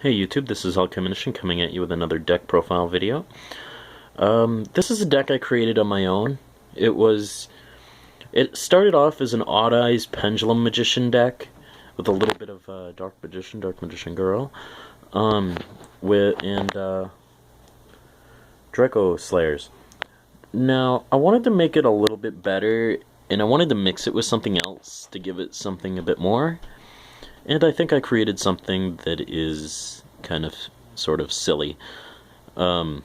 Hey YouTube, this is Alcheminition coming at you with another deck profile video. This is a deck I created on my own. It started off as an Odd Eyes Pendulum Magician deck with a little bit of Dark Magician Girl, and Dracoslayers. Now, I wanted to make it a little bit better, and I wanted to mix it with something else to give it something a bit more. And I think I created something that is kind of sort of silly. It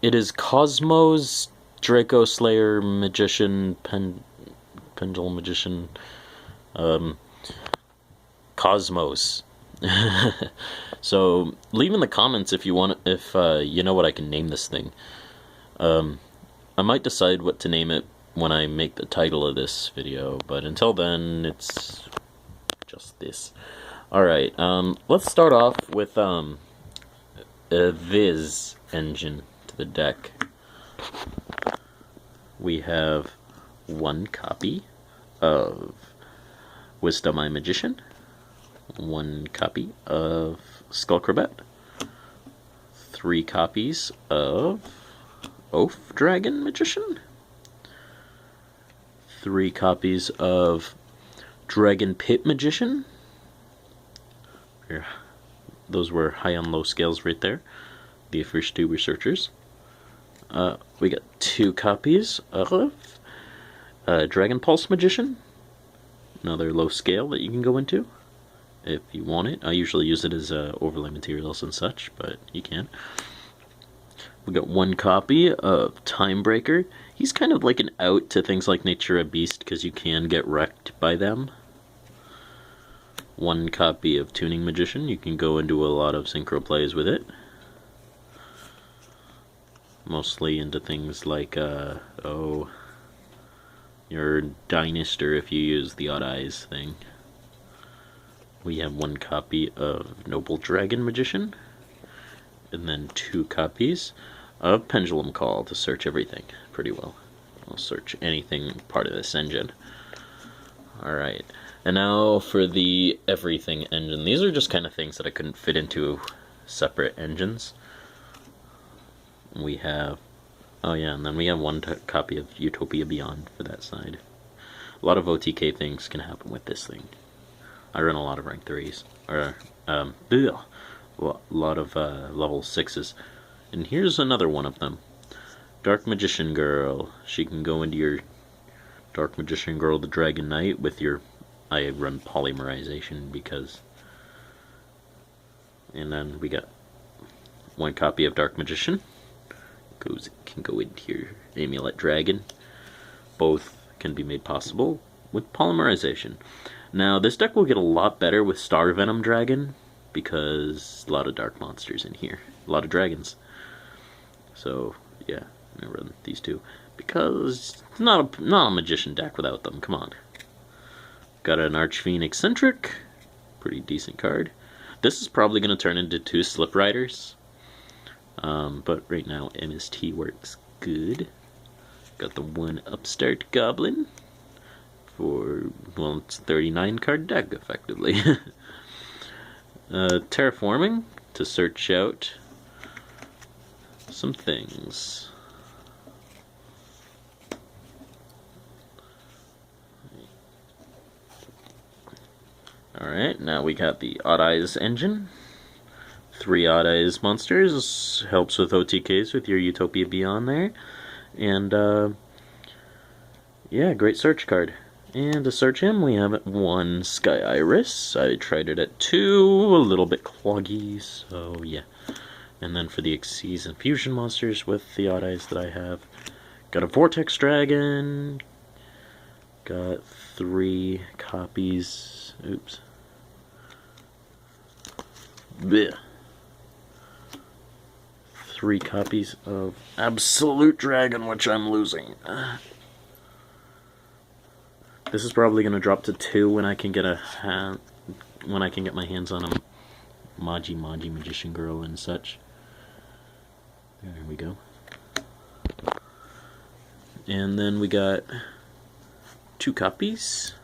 is Kozmo's Dracoslayer Magician Pendulum Magician Cosmos. So leave in the comments if you want, if you know what I can name this thing. I might decide what to name it when I make the title of this video, but until then, it's just this. Alright, let's start off with a Viz engine to the deck. We have one copy of Wisdom Eye Magician, one copy of Skullcrabat, 3 copies of Oaf Dragon Magician, 3 copies of Dragon Pit Magician. Here, those were high on low scales right there. The first 2 researchers. We got 2 copies of Dragon Pulse Magician. Another low scale that you can go into if you want it. I usually use it as overlay materials and such, but you can. We got 1 copy of Timebreaker. He's kind of like an out to things like Natura Beast because you can get wrecked by them. 1 copy of Tuning Magician. You can go into a lot of synchro plays with it. Mostly into things like, your Dynaster if you use the Odd Eyes thing. We have 1 copy of Noble Dragon Magician. And then 2 copies of Pendulum Call to search everything pretty well. I'll search anything part of this engine. Alright. And now for the everything engine. These are just kind of things that I couldn't fit into separate engines. We have, oh yeah, and then we have 1 copy of Utopia Beyond for that side. A lot of OTK things can happen with this thing. I run a lot of rank 3s, or a lot of level 6s. And here's another one of them. Dark Magician Girl. She can go into your Dark Magician Girl the Dragon Knight with your, I run polymerization because, and then we got 1 copy of Dark Magician. Can go into your Amulet Dragon. Both can be made possible with polymerization. Now this deck will get a lot better with Star Venom Dragon because a lot of dark monsters in here, a lot of dragons. So yeah, I'm gonna run these 2 because it's not a magician deck without them. Come on. Got an Archfiend Eccentric, pretty decent card. This is probably going to turn into 2 Slip Riders, but right now MST works good. Got the 1 Upstart Goblin for, well, it's a 39 card deck effectively. Terraforming to search out some things. Alright, now we got the Odd Eyes engine. 3 Odd Eyes monsters. Helps with OTKs with your Utopia Beyond there. And, yeah, great search card. And to search him, we have 1 Sky Iris. I tried it at 2, a little bit cloggy, so yeah. And then for the Xyz and Fusion monsters with the Odd Eyes that I have, got a Vortex Dragon. Got 3 copies. Oops. Blech. 3 copies of Absolute Dragon, which I'm losing. This is probably going to drop to 2 when I can get my hands on a Maji Magician Girl and such. There we go. And then we got 2 copies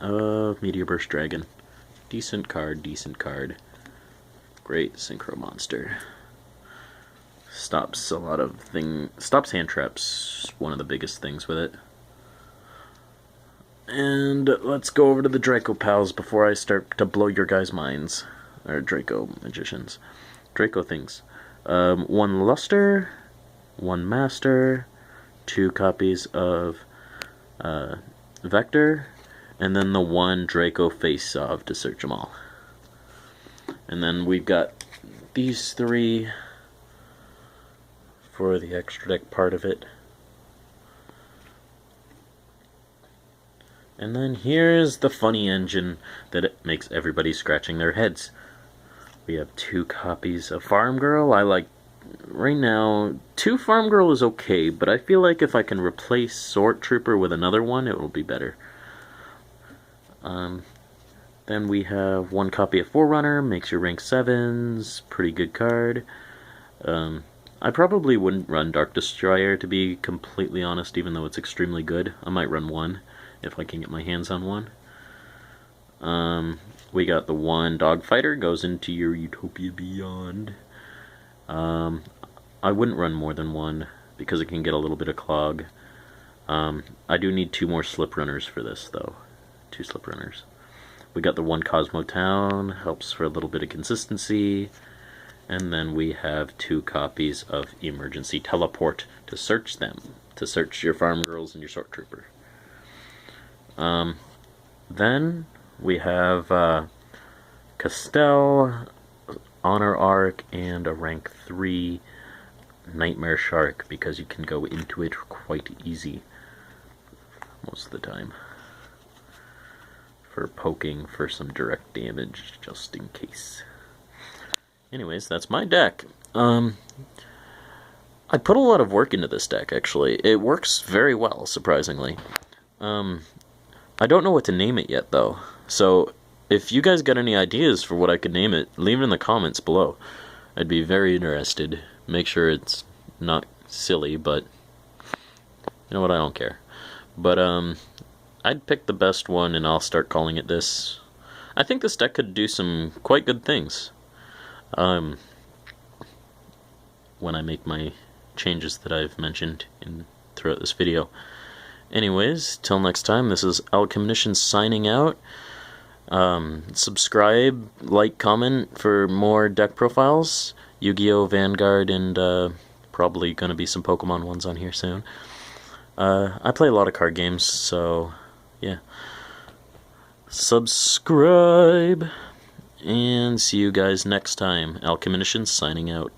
of Meteor Burst Dragon. Decent card, decent card. Great Synchro Monster. Stops a lot of stops hand traps, one of the biggest things with it. And let's go over to the Draco Pals before I start to blow your guys' minds. Or Draco Magicians. Draco things. 1 Luster, 1 Master, 2 copies of Vector, and then the 1 Draco Face-Off to search them all. And then we've got these 3 for the extra deck part of it. And then here's the funny engine that it makes everybody scratching their heads. We have 2 copies of Farm Girl. I like, right now, 2 Farm Girl is okay, but I feel like if I can replace Sort Trooper with another one, it will be better. Then we have 1 copy of Forerunner, makes your rank 7s, pretty good card. I probably wouldn't run Dark Destroyer, to be completely honest, even though it's extremely good. I might run 1, if I can get my hands on 1. We got the 1 Dogfighter, goes into your Utopia Beyond. I wouldn't run more than 1, because it can get a little bit of clog. I do need 2 more Slip Runners for this, though. 2 Slip Runners. We got the 1 Kozmo Town, helps for a little bit of consistency. And then we have 2 copies of Emergency Teleport to search them. To search your Farm Girls and your Sort Trooper. Then we have Castell, Honor Arc, and a rank 3 Nightmare Shark, because you can go into it quite easy most of the time. For poking for some direct damage, just in case. Anyways, that's my deck. I put a lot of work into this deck, actually. It works very well, surprisingly. I don't know what to name it yet, though. So, if you guys got any ideas for what I could name it, leave it in the comments below. I'd be very interested. Make sure it's not silly, but you know what, I don't care. But, I'd pick the best one and I'll start calling it this. I think this deck could do some quite good things. When I make my changes that I've mentioned throughout this video. Anyways, till next time, this is Alchemnician signing out. Subscribe, like, comment for more deck profiles. Yu-Gi-Oh! Vanguard, and probably going to be some Pokemon ones on here soon. I play a lot of card games, so yeah. Subscribe, and see you guys next time. Alchemnician signing out.